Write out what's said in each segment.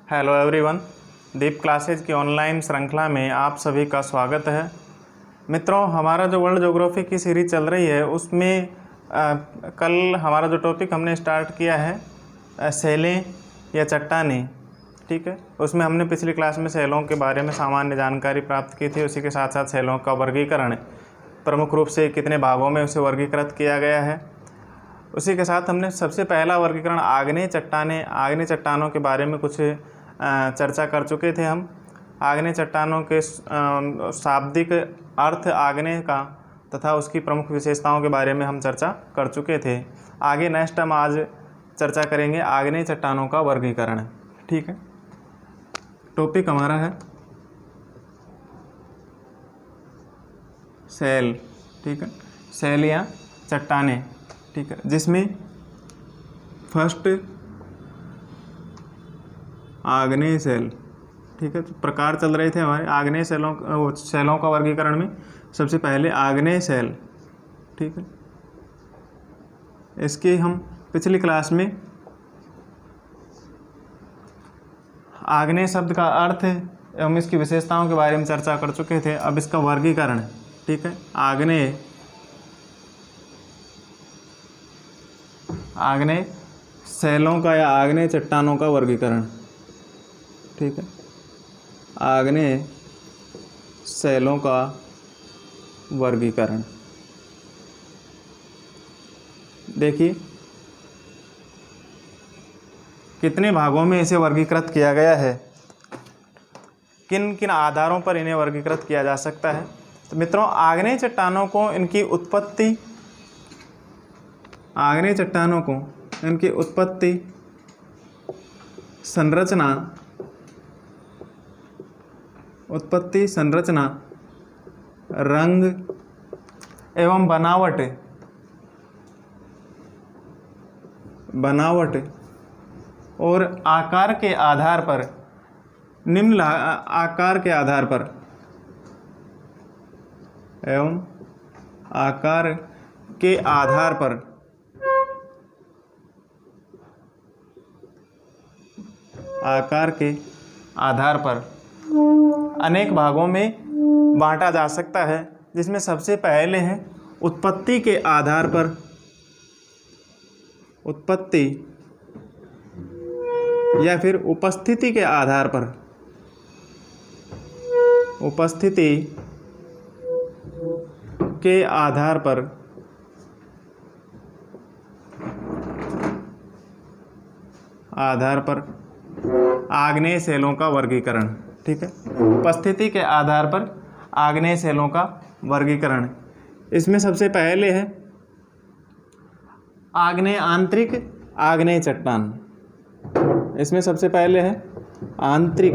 Hello everyone, दीप classes की online श्रृंखला में आप सभी का स्वागत है। मित्रों, हमारा जो वर्ल्ड ज्योग्राफी की सीरीज चल रही है उसमें कल हमारा जो टॉपिक हमने स्टार्ट किया है सेलें या चट्टानें, ठीक है। उसमें हमने पिछली क्लास में सेलों के बारे में सामान्य जानकारी प्राप्त की थी। उसी के साथ साथ सेलों का वर्गीकरण प्रमुख रूप से कितने भागों में उसे वर्गीकृत किया गया है। उसी के साथ हमने सबसे पहला वर्गीकरण आग्नेय आग्नेय चट्टानों के बारे में कुछ चर्चा कर चुके थे। हम आग्नेय चट्टानों के शाब्दिक अर्थ आग्नेय का तथा उसकी प्रमुख विशेषताओं के बारे में हम चर्चा कर चुके थे। आगे नेक्स्ट हम आज चर्चा करेंगे आग्नेय चट्टानों का वर्गीकरण, ठीक है। टॉपिक हमारा है सेल, ठीक है, सेल या चट्टानें, ठीक है, जिसमें फर्स्ट आग्नेय सेल, ठीक है। तो प्रकार चल रहे थे हमारे आग्नेय सेलों का वर्गीकरण में सबसे पहले आग्नेय सेल, ठीक है। इसकी हम पिछली क्लास में आग्नेय शब्द का अर्थ एवं इसकी विशेषताओं के बारे में चर्चा कर चुके थे। अब इसका वर्गीकरण, ठीक है, आग्नेय सेलों का या आग्नेय चट्टानों का वर्गीकरण, ठीक है, आग्नेय सेलों का वर्गीकरण। देखिए कितने भागों में इसे वर्गीकृत किया गया है, किन किन आधारों पर इन्हें वर्गीकृत किया जा सकता है। तो मित्रों, आग्नेय चट्टानों को इनकी उत्पत्ति, आग्नेय चट्टानों को इनकी उत्पत्ति, संरचना, रंग एवं बनावट और आकार के आधार पर निम्न आकार के आधार पर एवं आकार के आधार पर अनेक भागों में बांटा जा सकता है, जिसमें सबसे पहले है उत्पत्ति के आधार पर, उत्पत्ति या फिर उपस्थिति के आधार पर, उपस्थिति के आधार पर आग्नेय सेलों का वर्गीकरण, ठीक है। उपस्थिति के आधार पर आग्नेय सेलों का वर्गीकरण। इसमें सबसे पहले है आग्नेय आंतरिक आग्नेय चट्टान। इसमें सबसे पहले है आंतरिक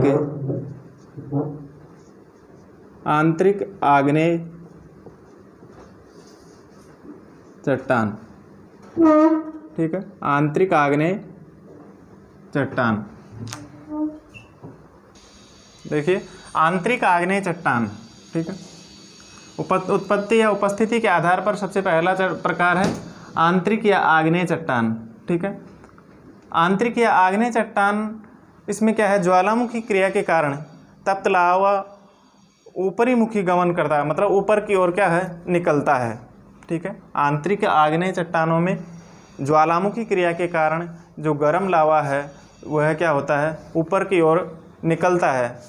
आग्नेय चट्टान, ठीक है, आंतरिक आग्नेय चट्टान। देखिए आंतरिक आग्नेय चट्टान, ठीक है, उत्पत्ति या उपस्थिति के आधार पर सबसे पहला प्रकार है आंतरिक या आग्नेय चट्टान, ठीक है। आंतरिक या आग्नेय चट्टान, इसमें क्या है, ज्वालामुखी क्रिया के कारण तप्त लावा ऊपरी मुखी गमन करता है, मतलब ऊपर की ओर क्या है, निकलता है, ठीक है। आंतरिक आग्नेय चट्टानों में ज्वालामुखी क्रिया के कारण जो गर्म लावा है वह क्या होता है, ऊपर की ओर निकलता है,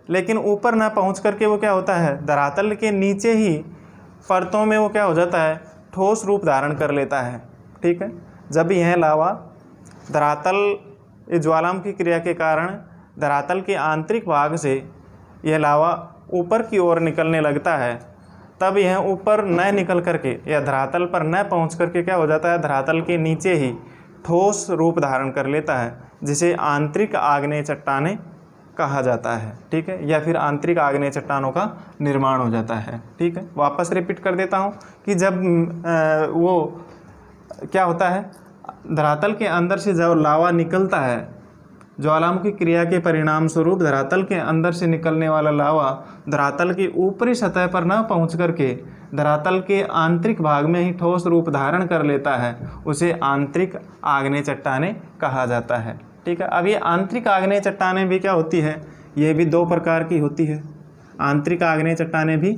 लेकिन ऊपर ना पहुंच करके वो क्या होता है, धरातल के नीचे ही परतों में वो क्या हो जाता है, ठोस रूप धारण कर लेता है, ठीक है। जब यह लावा धरातल ज्वालामुखी क्रिया के कारण धरातल के आंतरिक भाग से यह लावा ऊपर की ओर निकलने लगता है, तब यह ऊपर न निकल करके या धरातल पर न पहुंच करके क्या हो जाता है, धरातल के नीचे ही ठोस रूप धारण कर लेता है, जिसे आंतरिक आग्नेय चट्टानें कहा जाता है, ठीक है, या फिर आंतरिक आग्नेय चट्टानों का निर्माण हो जाता है, ठीक है। वापस रिपीट कर देता हूँ कि जब वो क्या होता है, धरातल के अंदर से जब लावा निकलता है, ज्वालामुखी क्रिया के परिणाम स्वरूप धरातल के अंदर से निकलने वाला लावा धरातल की ऊपरी सतह पर न पहुँच करके धरातल के आंतरिक भाग में ही ठोस रूप धारण कर लेता है, उसे आंतरिक आग्नेय चट्टानें कहा जाता है, ठीक है। अब ये आंतरिक आग्नेय चट्टानें भी क्या होती है, ये भी 2 प्रकार की होती है। आंतरिक आग्नेय चट्टानें भी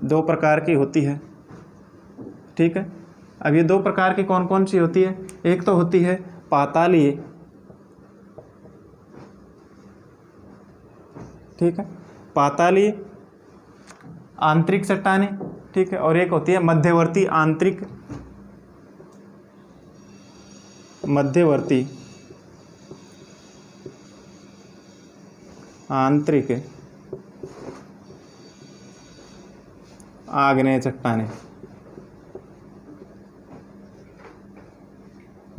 2 प्रकार की होती है, ठीक है। अब ये 2 प्रकार की कौन कौन सी होती है, एक तो होती है पातालीय, ठीक है, पातालीय आंतरिक चट्टानें, ठीक है, और एक होती है मध्यवर्ती आंतरिक आंतरिक आग्नेय चट्टानें,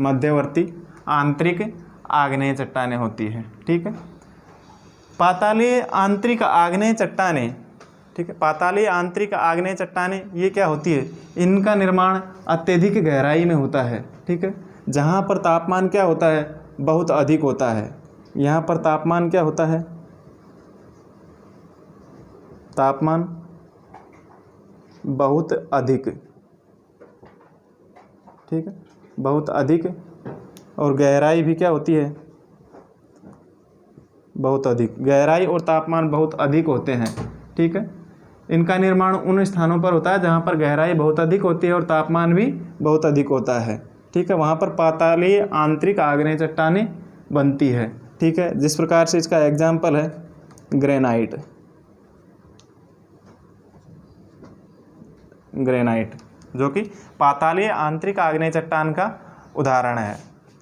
मध्यवर्ती आंतरिक आग्नेय चट्टानें होती है, ठीक है। पातालीय आंतरिक आग्नेय चट्टानें, ठीक है, पातालीय आंतरिक आग्नेय चट्टानें ये क्या होती है, इनका निर्माण अत्यधिक गहराई में होता है, ठीक है, जहाँ पर तापमान क्या होता है, बहुत अधिक होता है। यहाँ पर तापमान क्या होता है, तापमान बहुत अधिक, ठीक है, बहुत अधिक, और गहराई भी क्या होती है, बहुत अधिक। गहराई और तापमान बहुत अधिक होते हैं, ठीक है। इनका निर्माण उन स्थानों पर होता है जहाँ पर गहराई बहुत अधिक होती है और तापमान भी बहुत अधिक होता है, ठीक है। वहाँ पर पातालीय आंतरिक आग्नेय चट्टानें बनती है, ठीक है। जिस प्रकार से इसका एग्जाम्पल है ग्रेनाइट, ग्रेनाइट जो कि पातालीय आंतरिक आग्नेय चट्टान का उदाहरण है,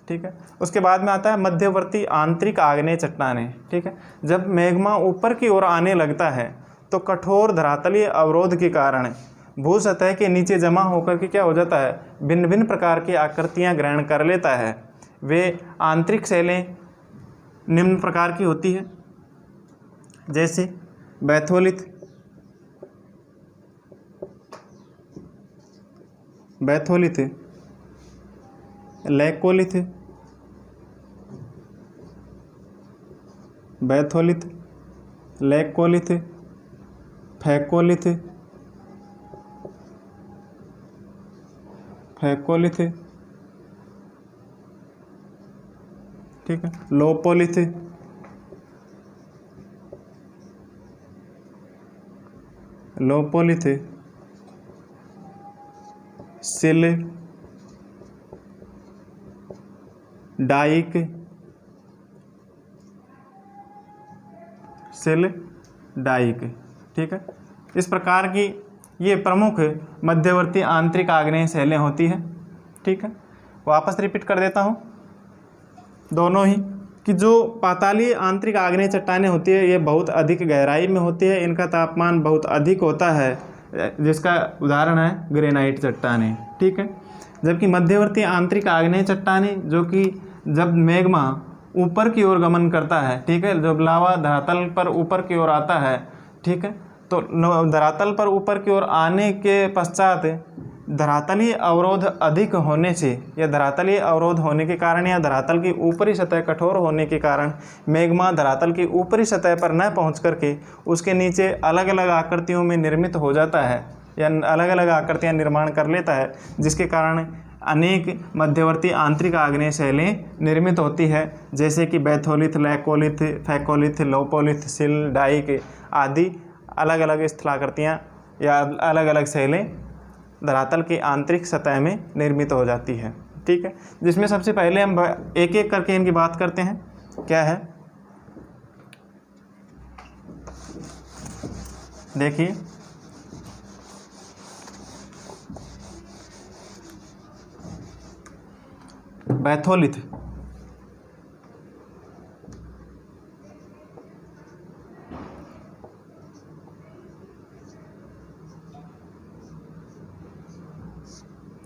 ठीक है। उसके बाद में आता है मध्यवर्ती आंतरिक आग्नेय चट्टानें, ठीक है। जब मैग्मा ऊपर की ओर आने लगता है तो कठोर धरातलीय अवरोध के कारण भू सतह के नीचे जमा होकर के क्या हो जाता है, भिन्न भिन्न प्रकार की आकृतियां ग्रहण कर लेता है। वे आंतरिक शैलें निम्न प्रकार की होती है, जैसे batholith, laccolith, batholith, laccolith, phacolith, ठीक है, लोपोलिथ, सिल डाइक, ठीक है। इस प्रकार की ये प्रमुख मध्यवर्ती आंतरिक आग्नेय शैलें होती हैं, ठीक है। वापस रिपीट कर देता हूँ दोनों ही, कि जो पातालीय आंतरिक आग्नेय चट्टानें होती है ये बहुत अधिक गहराई में होती है, इनका तापमान बहुत अधिक होता है, जिसका उदाहरण है ग्रेनाइट चट्टानें, ठीक है। जबकि मध्यवर्ती आंतरिक आग्नेय चट्टानें जो कि जब मैग्मा ऊपर की ओर गमन करता है, ठीक है, जब लावा धरातल पर ऊपर की ओर आता है, ठीक है, तो धरातल पर ऊपर की ओर आने के पश्चात धरातलीय अवरोध अधिक होने से या धरातलीय अवरोध होने के कारण या धरातल की ऊपरी सतह कठोर होने के कारण मैग्मा धरातल की ऊपरी सतह पर न पहुंच करके उसके नीचे अलग अलग आकृतियों में निर्मित हो जाता है या अलग अलग आकृतियां निर्माण कर लेता है, जिसके कारण अनेक मध्यवर्ती आंतरिक आग्नेय शैलें निर्मित होती है, जैसे कि बैथोलिथ, लैकोलिथ, फैकोलिथ, लोपोलिथ, सिल डाइक आदि अलग अलग स्थलाकृतियाँ या अलग अलग शैलें धरातल की आंतरिक सतह में निर्मित हो जाती है, ठीक है। जिसमें सबसे पहले हम एक एक करके इनकी बात करते हैं। क्या है, देखिए बैथोलिथ,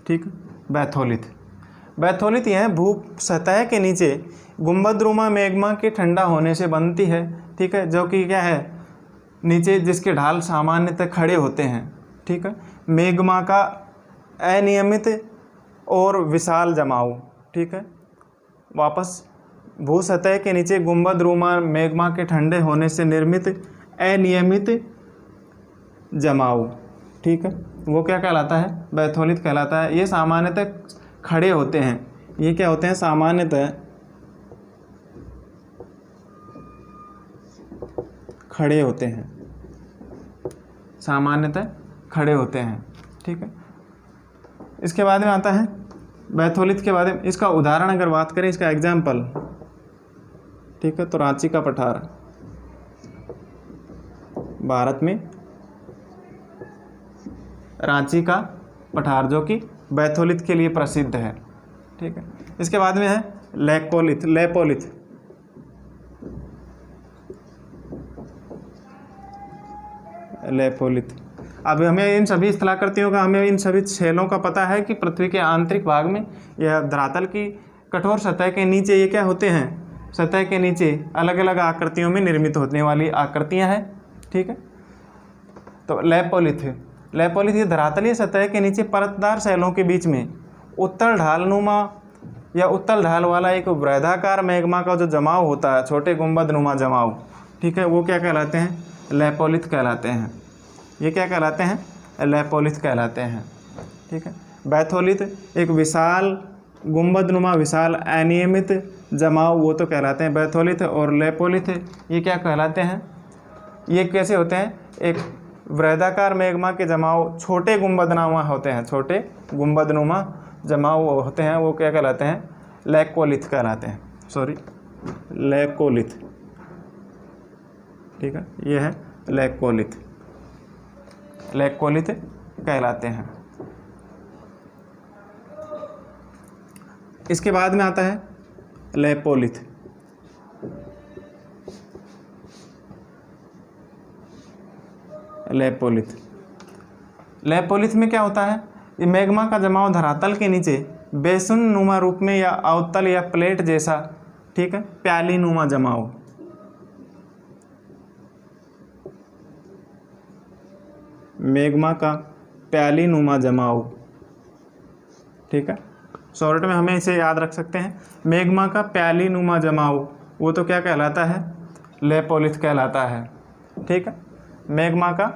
ठीक, बैथोलिथ यह भू सतह के नीचे गुंबदनुमा मैग्मा के ठंडा होने से बनती है, ठीक है, जो कि क्या है, नीचे जिसके ढाल सामान्यतः खड़े होते हैं, ठीक है। मैग्मा का अनियमित और विशाल जमाव, ठीक है। वापस भू सतह के नीचे गुंबदनुमा मैग्मा के ठंडे होने से निर्मित अनियमित जमाव, ठीक है, वो क्या कहलाता है, बैथोलिथ कहलाता है। ये सामान्यतः खड़े होते हैं, ये क्या होते हैं, सामान्यतः खड़े होते हैं, सामान्यतः खड़े होते हैं। ठीक है, इसके बाद में आता है बैथोलिथ के बाद में, इसका उदाहरण अगर बात करें, इसका एग्जाम्पल, ठीक है, तो रांची का पठार, भारत में रांची का पठार जो कि बैथोलिथ के लिए प्रसिद्ध है। ठीक है, इसके बाद में है लेपोलिथ। अब हमें इन सभी स्थलाकृतियों का, हमें इन सभी शैलों का पता है कि पृथ्वी के आंतरिक भाग में यह धरातल की कठोर सतह के नीचे ये क्या होते हैं, सतह के नीचे अलग अलग आकृतियों में निर्मित होने वाली आकृतियां हैं। ठीक है, तो लेपोलिथ ये धरातलीय सतह के नीचे परतदार शैलों के बीच में उत्तल ढालनुमा या उत्तल ढाल वाला एक वृहदाकार मैग्मा का जो जमाव होता है, छोटे गुंबद नुमा जमाव, ठीक है, वो क्या कहलाते हैं, लेपोलिथ कहलाते हैं। ये क्या कहलाते हैं, लेपोलिथ कहलाते हैं। ठीक है, बैथोलिथ एक विशाल गुंबद नुमा विशाल अनियमित जमाव, वो तो कहलाते हैं बैथोलिथ। और लेपोलिथ ये क्या कहलाते हैं, ये कैसे होते हैं, एक वृहदाकार मैग्मा के जमाव छोटे गुंबदनुमा होते हैं, छोटे गुंबदनुमा जमाव होते हैं, वो क्या कहलाते हैं, लेकोलिथ कहलाते हैं, लेकोलिथ। ठीक है, ये है लेकोलिथ कहलाते हैं। इसके बाद में आता है लेपोलिथ। लेपोलिथ में क्या होता है, ये मैग्मा का जमाव धरातल के नीचे बेसन नुमा रूप में या अवतल या प्लेट जैसा, ठीक है, प्याली नुमा जमाव, मैग्मा का प्याली नुमा जमाव। ठीक है, शॉर्ट में हमें इसे याद रख सकते हैं, मैग्मा का प्याली नुमा जमाव वो तो क्या कहलाता है, लेपोलिथ कहलाता है। ठीक है, मैग्मा का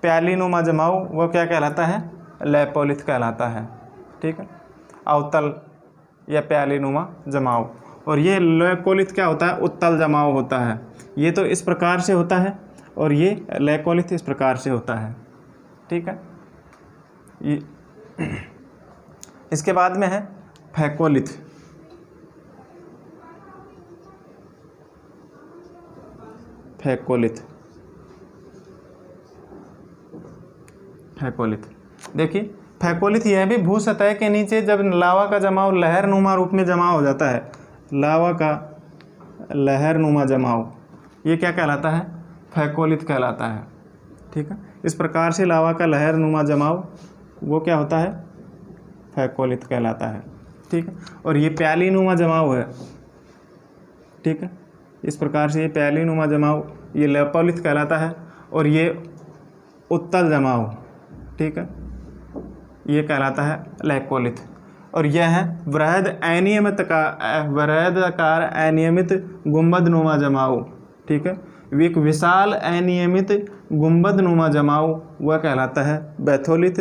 प्याली नुमा जमाव वो क्या कहलाता है, लेपोलिथ कहलाता है। ठीक है, अवतल या प्याली नुमा जमाव। और ये लेकोलिथ क्या होता है, उत्तल जमाव होता है। ये तो इस प्रकार से होता है और ये लेकोलिथ इस प्रकार से होता है। ठीक है, ये इसके बाद में है फेकोलिथ। देखिए, फेकोलिथ यह भी भू सतह के नीचे जब लावा का जमाव लहर नुमा रूप में जमा हो जाता है, लावा का लहर नुमा जमाव, ये क्या कहलाता है, फेकोलिथ कहलाता है। ठीक है, इस प्रकार से लावा का लहर नुमा जमाव वो क्या होता है, फेकोलिथ कहलाता है। ठीक है, और ये प्याली नुमा जमाव है। ठीक है, इस प्रकार से ये प्याली नुमा जमाव ये लेपोलिथ कहलाता है। और ये उत्तल जमाव, ठीक है, ये कहलाता है लेकोलिथ। और यह है वृहदाकार अनियमित गुंबद नुमा जमाव। ठीक है, एक विशाल अनियमित गुंबद नुमा जमाव वह कहलाता है बैथोलिथ।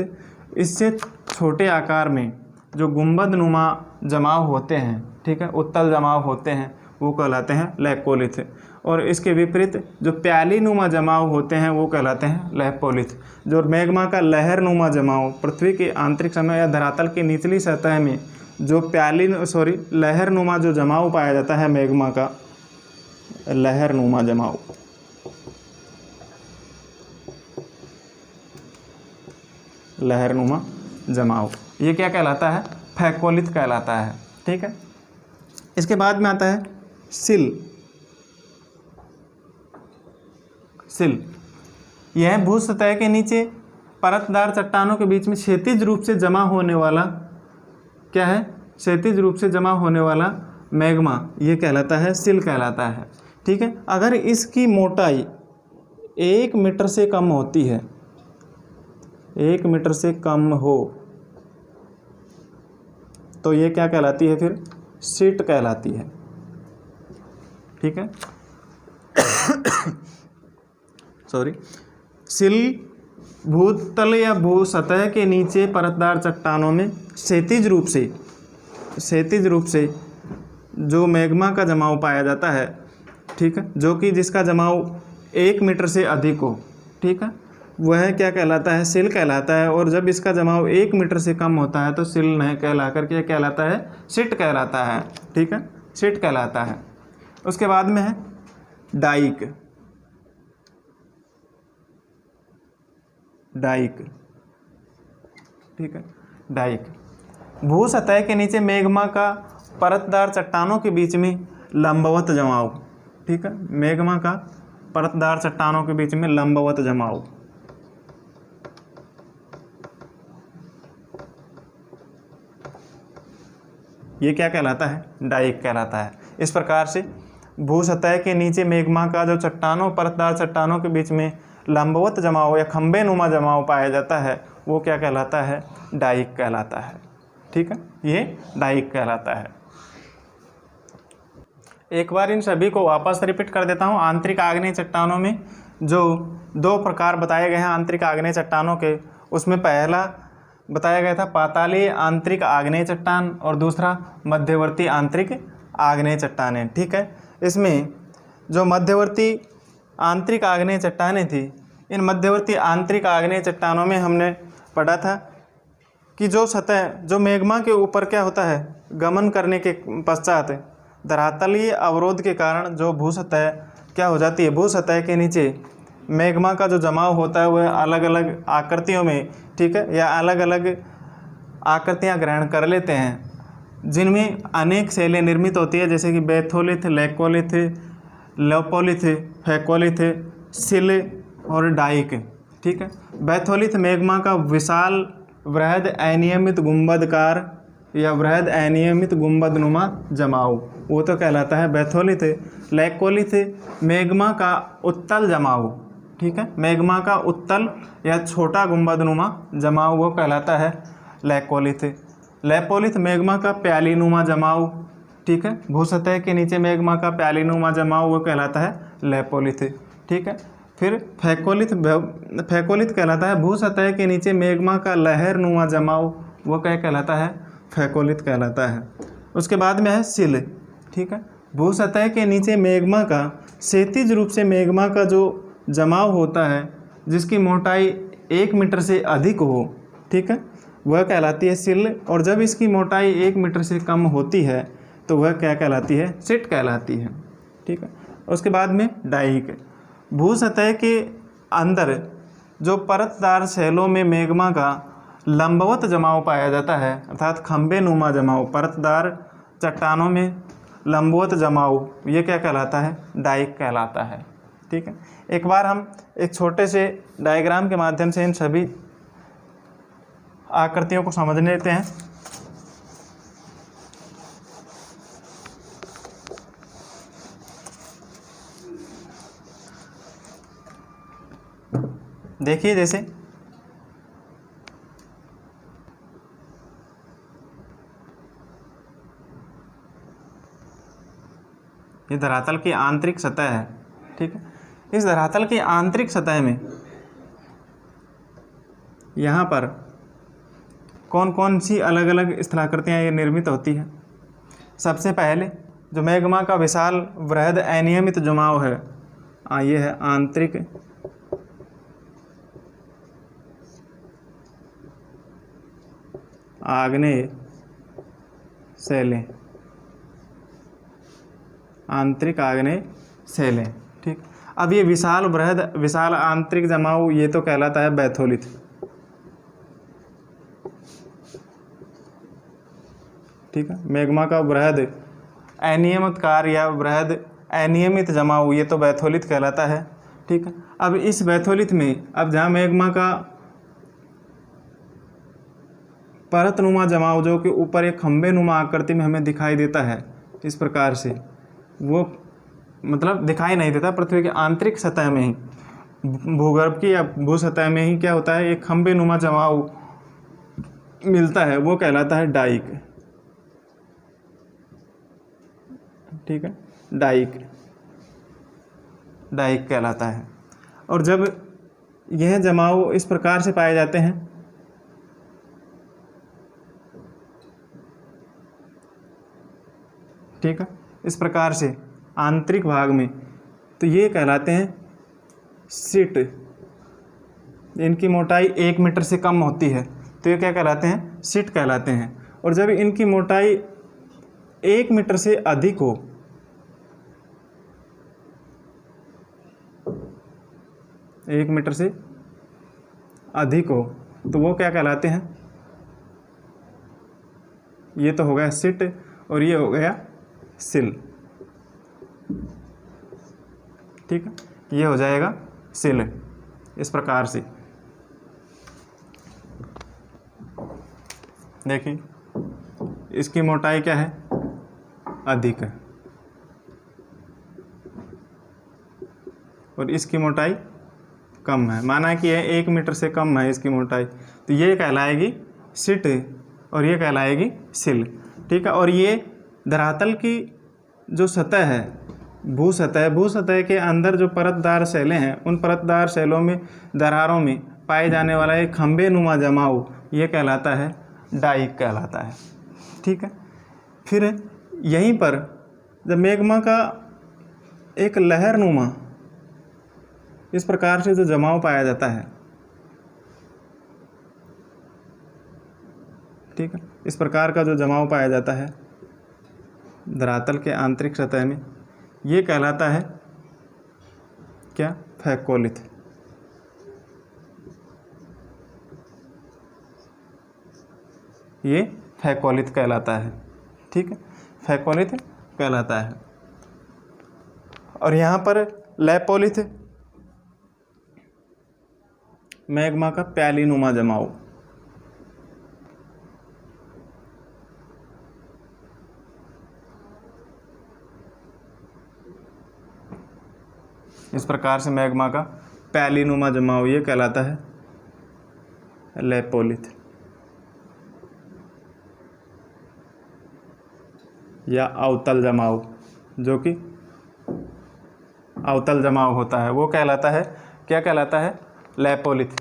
इससे छोटे आकार में जो गुंबद नुमा जमाव होते हैं, ठीक है, उत्तल जमाव होते हैं, वो कहलाते हैं लेकोलिथ। और इसके विपरीत जो प्याली नुमा जमाव होते हैं वो कहलाते हैं लेपोलिथ। जो मैग्मा का लहर नुमा जमाव पृथ्वी के आंतरिक समय या धरातल की निचली सतह में जो लहर नुमा जो जमाव पाया जाता है, मैग्मा का लहर नुमा जमाव, ये क्या कहलाता है, फेकोलिथ कहलाता है। ठीक है, इसके बाद में आता है सिल। यह भू सतह के नीचे परतदार चट्टानों के बीच में क्षैतिज रूप से जमा होने वाला क्या है, क्षैतिज रूप से जमा होने वाला मैग्मा, ये कहलाता है, सिल कहलाता है। ठीक है, अगर इसकी मोटाई 1 मीटर से कम होती है, 1 मीटर से कम हो तो ये क्या कहलाती है, फिर सीट कहलाती है। ठीक है, सिल भूतल या भू सतह के नीचे परतदार चट्टानों में क्षैतिज रूप से जो मैग्मा का जमाव पाया जाता है। ठीक है, जो कि जिसका जमाव 1 मीटर से अधिक हो, ठीक है, वह क्या कहलाता है, सिल कहलाता है। और जब इसका जमाव 1 मीटर से कम होता है तो सिल नहीं कहला कर क्या कहलाता है, सिट कहलाता है, ठीक है, सिट कहलाता है। उसके बाद में है डाइक। डाइक, ठीक है, डाइक भू सतह के नीचे मैग्मा का परतदार चट्टानों के बीच में लंबवत जमाव, ठीक है, मैग्मा का परतदार चट्टानों के बीच में लंबवत जमाव। ये क्या कहलाता है, डाइक कहलाता है। इस प्रकार से भू सतह के नीचे मैग्मा का जो चट्टानों परतदार चट्टानों के बीच में लंबवत जमाव या खंबे नुमा जमाव पाया जाता है वो क्या कहलाता है, डाइक कहलाता है, ठीक है, ये डाइक कहलाता है। एक बार इन सभी को वापस रिपीट कर देता हूँ। आंतरिक आग्नेय चट्टानों में जो 2 प्रकार बताए गए हैं आंतरिक आग्नेय चट्टानों के, उसमें पहला बताया गया था पातालीय आंतरिक आग्नेय चट्टान और दूसरा मध्यवर्ती आंतरिक आग्नेय चट्टानें, ठीक है। इसमें जो मध्यवर्ती आंतरिक आग्नेय चट्टानें थी, इन मध्यवर्ती आंतरिक आग्नेय चट्टानों में हमने पढ़ा था कि जो सतह जो मैग्मा के ऊपर क्या होता है, गमन करने के पश्चात धरातलीय अवरोध के कारण जो भू सतह क्या हो जाती है, भू सतह के नीचे मैग्मा का जो जमाव होता है वह अलग अलग आकृतियों में, ठीक है, या अलग अलग आकृतियां ग्रहण कर लेते हैं, जिनमें अनेक शैलें निर्मित होती है, जैसे कि बैथोलिथ, लेकोलिथ, लोपोलिथ, फैकोलिथ, सिल और डाइक, ठीक है। बैथोलिथ मैग्मा का विशाल वृहद अनियमित गुंबदकार या वृहद अनियमित गुंबदनुमा जमाव, वो तो कहलाता है बैथोलिथ। लेकोलिथ मैग्मा का उत्तल जमाव, ठीक है, मैग्मा का उत्तल या छोटा गुंबदनुमा जमाव वो कहलाता है लेकोलिथ। लेपोलिथ मैग्मा का प्यालीनुमा जमाव, ठीक है, भू सतह के नीचे मैग्मा का प्यालीनुमा जमाव वो कहलाता है लेपोलिथ, ठीक है। फिर फैकोलिथ कहलाता है भू सतह के नीचे मैग्मा का लहरनुमा जमाव, वो क्या कहलाता है, फैकोलिथ कहलाता है। उसके बाद में है सिल, ठीक है, भू सतह के नीचे मैग्मा का क्षैतिज रूप से मैग्मा का जो जमाव होता है जिसकी मोटाई 1 मीटर से अधिक हो, ठीक है, वह कहलाती है सिल। और जब इसकी मोटाई 1 मीटर से कम होती है तो वह क्या कहलाती है, सिट कहलाती है, ठीक है। उसके बाद में डाइक, भू सतह के अंदर जो परतदार शैलों में मैग्मा का लंबवत जमाव पाया जाता है, अर्थात खंबे नुमा जमाव, परतदार चट्टानों में लंबवत जमाव, ये क्या कहलाता है, डाइक कहलाता है, ठीक है। एक बार हम एक छोटे से डायग्राम के माध्यम से इन सभी आकृतियों को समझ लेते हैं। देखिए, जैसे ये धरातल की आंतरिक सतह है, ठीक है। इस धरातल की आंतरिक सतह में यहाँ पर कौन कौन सी अलग अलग स्थलाकृतियाँ ये निर्मित होती है। सबसे पहले जो मैग्मा का विशाल वृहद अनियमित जमाव है, ये है आंतरिक आग्नेय शैलें, आंतरिक आग्नेय शैलें, ठीक। अब ये विशाल आंतरिक जमाव ये तो कहलाता है बैथोलिथ, ठीक है। मैग्मा का वृहद अनियमित कार्य या वृहद अनियमित जमाव ये तो बैथोलिथ कहलाता है, ठीक है। अब इस बैथोलिथ में अब जहाँ मैग्मा का परतनुमा जमाव जो कि ऊपर एक खंबे नुमा आकृति में हमें दिखाई देता है इस प्रकार से, वो मतलब दिखाई नहीं देता, पृथ्वी के आंतरिक सतह में ही, भूगर्भ की या भू सतह में ही क्या होता है, एक खंबे नुमा जमाव मिलता है, वो कहलाता है डाइक, ठीक है, डाइक कहलाता है। और जब यह जमाव इस प्रकार से पाए जाते हैं, ठीक है, इस प्रकार से आंतरिक भाग में, तो ये कहलाते हैं शीट, इनकी मोटाई 1 मीटर से कम होती है तो ये क्या कहलाते हैं, शीट कहलाते हैं। और जब इनकी मोटाई 1 मीटर से अधिक हो, 1 मीटर से अधिक हो तो वो क्या कहलाते हैं, ये तो हो गया शीट और ये हो गया सिल। ठीक है, ये हो जाएगा सिल इस प्रकार से। देखिए इसकी मोटाई क्या है, अधिक है, और इसकी मोटाई कम है। माना कि यह 1 मीटर से कम है इसकी मोटाई, तो ये कहलाएगी शीट और ये कहलाएगी सिल। ठीक है, और ये धरातल की जो सतह है, भू सतह के अंदर जो परतदार शैलें हैं, उन परतदार शैलों में, दरारों में पाए जाने वाला एक खंभे नुमा जमाव, ये कहलाता है डाइक कहलाता है। ठीक है, फिर यहीं पर जब मैग्मा का एक लहरनुमा इस प्रकार से जो जमाव पाया जाता है, ठीक है, इस प्रकार का जो जमाव पाया जाता है धरातल के आंतरिक सतह में, ये कहलाता है क्या, फैकोलिथ। ये फैकोलिथ कहलाता है। ठीक है, फैकोलिथ कहलाता है। और यहाँ पर लैपोलिथ, मैग्मा का प्यालीनुमा जमाव। इस प्रकार से मैग्मा का प्यालीनुमा जमाव ये कहलाता है लैपोलिथ या अवतल जमाव, जो कि अवतल जमाव होता है वो कहलाता है, क्या कहलाता है, लैपोलिथ।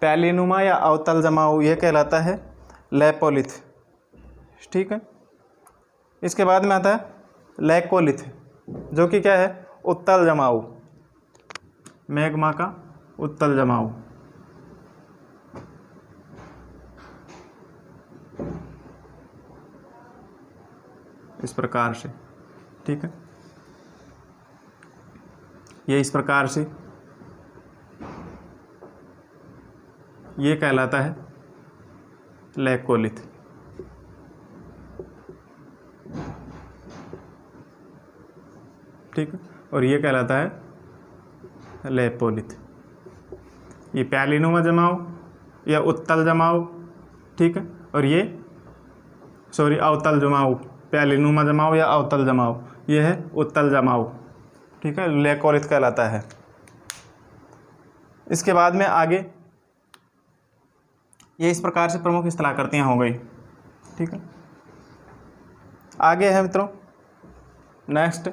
प्यालीनुमा या अवतल जमाव ये कहलाता है लैपोलिथ। ठीक है, इसके बाद में आता है लैकोलिथ, जो कि क्या है, उत्तल जमाव, मैग्मा का उत्तल जमाव। इस प्रकार से। ठीक है, ये इस प्रकार से ये कहलाता है लैकोलिथ। ठीक है, और ये कहलाता है लैपोलिथ। ये प्यालीनुमा जमाव या उत्तल जमाव। ठीक है, और ये अवतल जमाव, प्यालीनुमा जमाव या अवतल जमाव, ये है उत्तल जमाव। ठीक है, लैकोलिथ कहलाता है। इसके बाद में आगे ये इस प्रकार से प्रमुख स्थलाकृतियाँ हो गई। ठीक है, आगे है मित्रों नेक्स्ट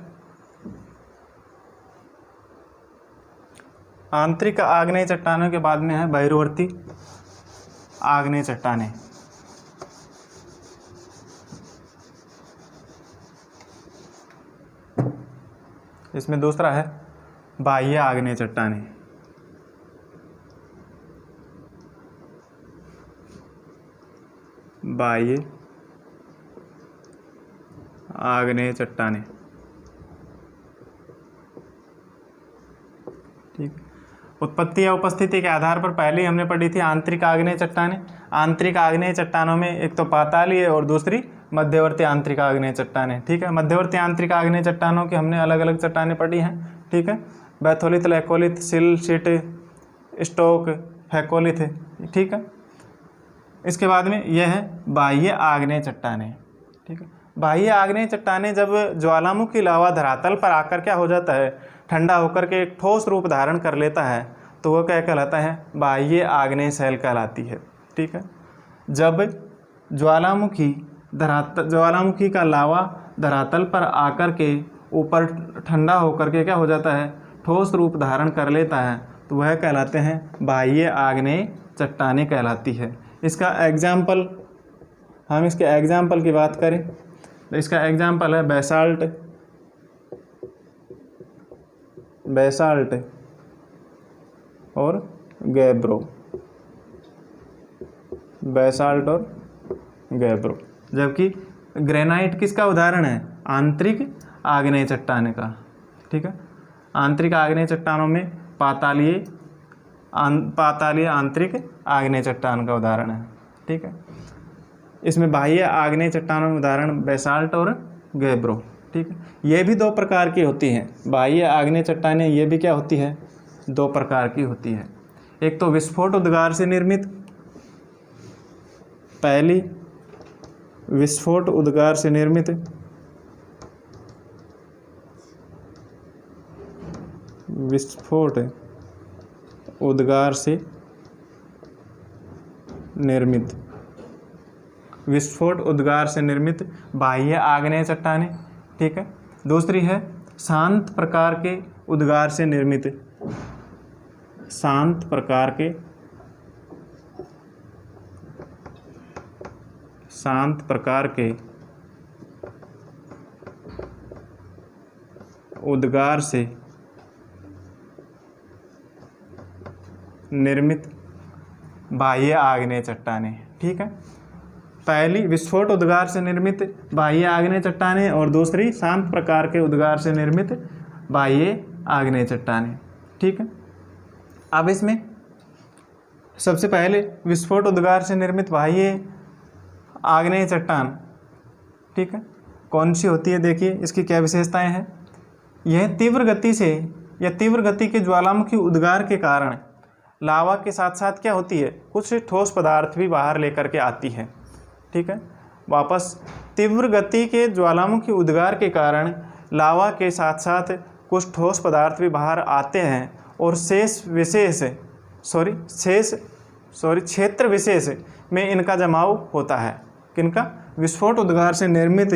आंतरिक आग्नेय चट्टानों के बाद में है बहिर्वर्ती आग्नेय चट्टानें। इसमें दूसरा है बाह्य आग्नेय चट्टानें। बाह्य आग्नेय चट्टानें। ठीक, उत्पत्ति या उपस्थिति के आधार पर पहले हमने पढ़ी थी आंतरिक आग्नेय चट्टानें। आंतरिक आग्नेय चट्टानों में एक तो पातालीय और दूसरी मध्यवर्ती आंतरिक आग्नेय चट्टानें। ठीक है, मध्यवर्ती आंतरिक आग्नेय चट्टानों की हमने अलग अलग चट्टानें पढ़ी हैं। ठीक है, बैथोलिथ, लैकोलिथ, सिल, शीट, स्टोक, फैकोलिथ। ठीक है, इसके बाद में यह है बाह्य आग्नेय चट्टानें। ठीक है, बाह्य आग्नेय चट्टानें जब ज्वालामुखी लावा धरातल पर आकर क्या हो जाता है, ठंडा होकर के एक ठोस रूप धारण कर लेता है, तो वह क्या कहलाता है, बाह्य आग्नेय शैल कहलाती है। ठीक है, जब ज्वालामुखी का लावा धरातल पर आकर के ऊपर ठंडा होकर के क्या हो जाता है, ठोस रूप धारण कर लेता है, तो वह कहलाते हैं बाह्य आग्नेय चट्टानें कहलाती है। इसका एग्जाम्पल, हम इसके एग्जाम्पल की बात करें तो इसका एग्जाम्पल है बेसाल्ट और गैब्रो, बेसाल्ट और गैब्रो। जबकि ग्रेनाइट किसका उदाहरण है? आंतरिक आग्नेय चट्टान का। ठीक है, आंतरिक आग्नेय चट्टानों में पातालीय आंतरिक आग्नेय चट्टान का उदाहरण है। ठीक है, इसमें बाह्य आग्नेय चट्टानों में उदाहरण बेसाल्ट और गैब्रो। ठीक है, ये भी दो प्रकार की होती हैं। बाह्य आग्नेय चट्टानें ये भी क्या होती है? दो प्रकार की होती है। एक तो विस्फोट उद्गार से निर्मित, पहली विस्फोट उद्गार से निर्मित, विस्फोट उद्गार से निर्मित, विस्फोट उद्गार से निर्मित बाह्य आग्नेय चट्टानें। ठीक है, दूसरी है शांत प्रकार के उद्गार से निर्मित, शांत प्रकार के उद्गार से निर्मित बाह्य आग्नेय चट्टानें। ठीक है, पहली विस्फोट उद्गार से निर्मित बाह्य आग्नेय चट्टानें और दूसरी शांत प्रकार के उद्गार से निर्मित बाह्य आग्नेय चट्टानें। ठीक है, अब इसमें सबसे पहले विस्फोट उद्गार से निर्मित बाह्य आग्नेय चट्टान, ठीक है, कौन सी होती है? देखिए इसकी क्या विशेषताएं हैं। यह तीव्र गति से या तीव्र गति के ज्वालामुखी उद्गार के कारण लावा के साथ साथ क्या होती है? कुछ ठोस पदार्थ भी बाहर लेकर के आती है। ठीक है, वापस तीव्र गति के ज्वालामुखी उद्गार के कारण लावा के साथ साथ कुछ ठोस पदार्थ भी बाहर आते हैं और क्षेत्र विशेष में इनका जमाव होता है। किनका? विस्फोट उद्गार से निर्मित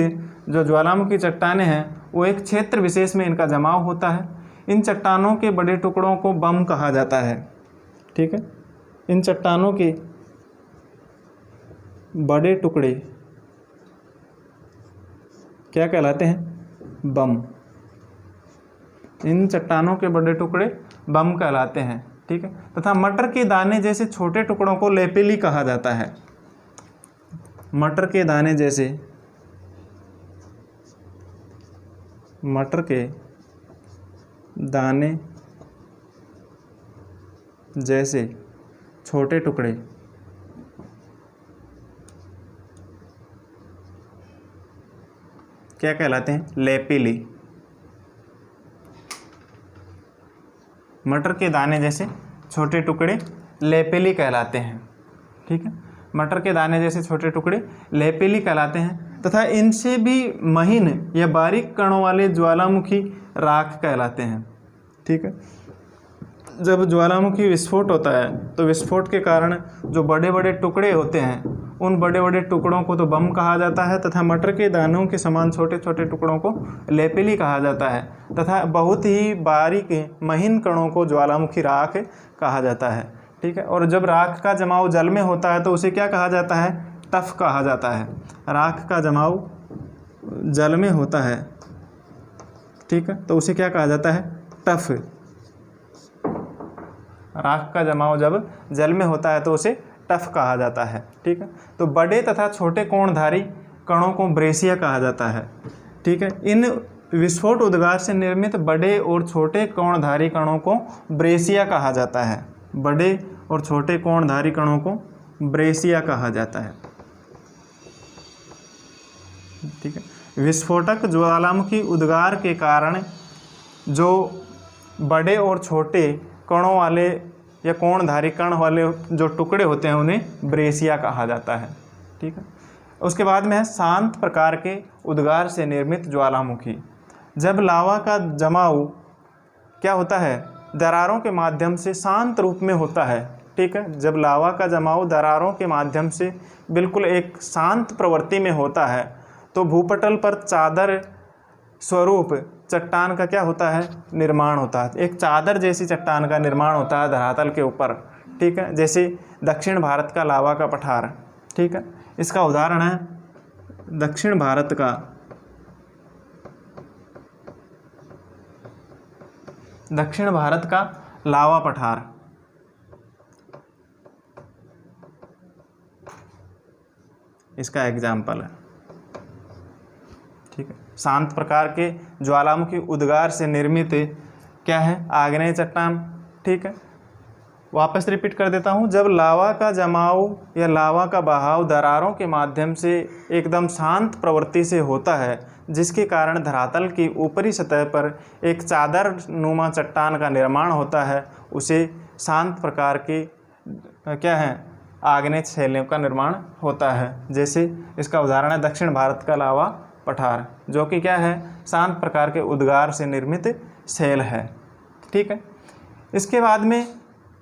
जो ज्वालामुखी चट्टानें हैं वो एक क्षेत्र विशेष में इनका जमाव होता है। इन चट्टानों के बड़े टुकड़ों को बम कहा जाता है। ठीक है, इन चट्टानों के बड़े टुकड़े क्या कहलाते हैं? बम। इन चट्टानों के बड़े टुकड़े बम कहलाते हैं। ठीक है, तथा मटर के दाने जैसे छोटे टुकड़ों को लेपेली कहा जाता है। मटर के दाने जैसे छोटे टुकड़े क्या कहलाते हैं? लेपेली। मटर के दाने जैसे छोटे टुकड़े लेपेली कहलाते हैं। ठीक है, मटर के दाने जैसे छोटे टुकड़े लेपेली कहलाते हैं तथा इनसे भी महीन या बारीक कणों वाले ज्वालामुखी राख कहलाते हैं। ठीक है, जब ज्वालामुखी विस्फोट होता है तो विस्फोट के कारण जो बड़े बड़े टुकड़े होते हैं उन बड़े बड़े टुकड़ों को तो बम कहा जाता है तथा मटर के दानों के समान छोटे छोटे टुकड़ों को लेपेली कहा जाता है तथा बहुत ही बारीक महीन कणों को ज्वालामुखी राख कहा जाता है। ठीक है, और जब राख का जमाव जल में होता है तो उसे क्या कहा जाता है? टफ कहा जाता है। राख का जमाव जल में होता है, ठीक है, तो उसे क्या कहा जाता है? टफ। राख का जमाव जब जल में होता है तो उसे टफ कहा जाता है। ठीक है, तो बड़े तथा छोटे कोणधारी कणों को ब्रेसिया कहा जाता है। ठीक है, इन विस्फोट उद्गार से निर्मित बड़े और छोटे कोणधारी कणों को ब्रेसिया कहा जाता है। बड़े और छोटे कोणधारी कणों को ब्रेसिया कहा जाता है। ठीक है, विस्फोटक ज्वालामुखी उद्गार के कारण जो बड़े और छोटे कणों वाले या कोणधारी कण वाले जो टुकड़े होते हैं उन्हें ब्रेसिया कहा जाता है। ठीक है, उसके बाद में है शांत प्रकार के उद्गार से निर्मित ज्वालामुखी। जब लावा का जमाव क्या होता है? दरारों के माध्यम से शांत रूप में होता है। ठीक है, जब लावा का जमाव दरारों के माध्यम से बिल्कुल एक शांत प्रवृत्ति में होता है तो भूपटल पर चादर स्वरूप चट्टान का क्या होता है? निर्माण होता है। एक चादर जैसी चट्टान का निर्माण होता है धरातल के ऊपर। ठीक है, जैसे दक्षिण भारत का लावा का पठार। ठीक है, इसका उदाहरण है दक्षिण भारत का लावा पठार। इसका एग्जाम्पल है। ठीक है, शांत प्रकार के ज्वालामुखी उद्गार से निर्मित क्या है, आग्नेय चट्टान। ठीक है, वापस रिपीट कर देता हूँ। जब लावा का जमाव या लावा का बहाव दरारों के माध्यम से एकदम शांत प्रवृत्ति से होता है, जिसके कारण धरातल की ऊपरी सतह पर एक चादर नुमा चट्टान का निर्माण होता है, उसे शांत प्रकार की क्या है, आग्नेय शैलियों का निर्माण होता है। जैसे इसका उदाहरण है दक्षिण भारत का लावा पठार, जो कि क्या है, शांत प्रकार के उद्गार से निर्मित शैल है। ठीक है, इसके बाद में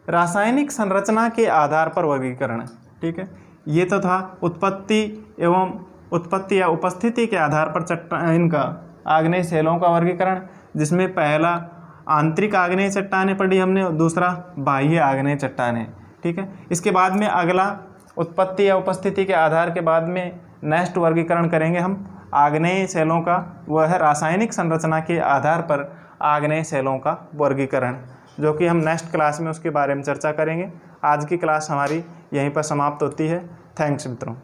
रासायनिक संरचना के आधार पर वर्गीकरण। ठीक है, ये तो था उत्पत्ति एवं उत्पत्ति या उपस्थिति के आधार पर चट्टान इनका आग्नेय शैलों का वर्गीकरण, जिसमें पहला आंतरिक आग्नेय चट्टानें पढ़ी हमने, दूसरा बाह्य आग्नेय चट्टानें। ठीक है, इसके बाद में अगला उत्पत्ति या उपस्थिति के आधार के बाद में नेक्स्ट वर्गीकरण करेंगे हम आग्नेय शैलों का, वह है रासायनिक संरचना के आधार पर आग्नेय शैलों का वर्गीकरण, जो कि हम नेक्स्ट क्लास में उसके बारे में चर्चा करेंगे। आज की क्लास हमारी यहीं पर समाप्त होती है। थैंक्स मित्रों।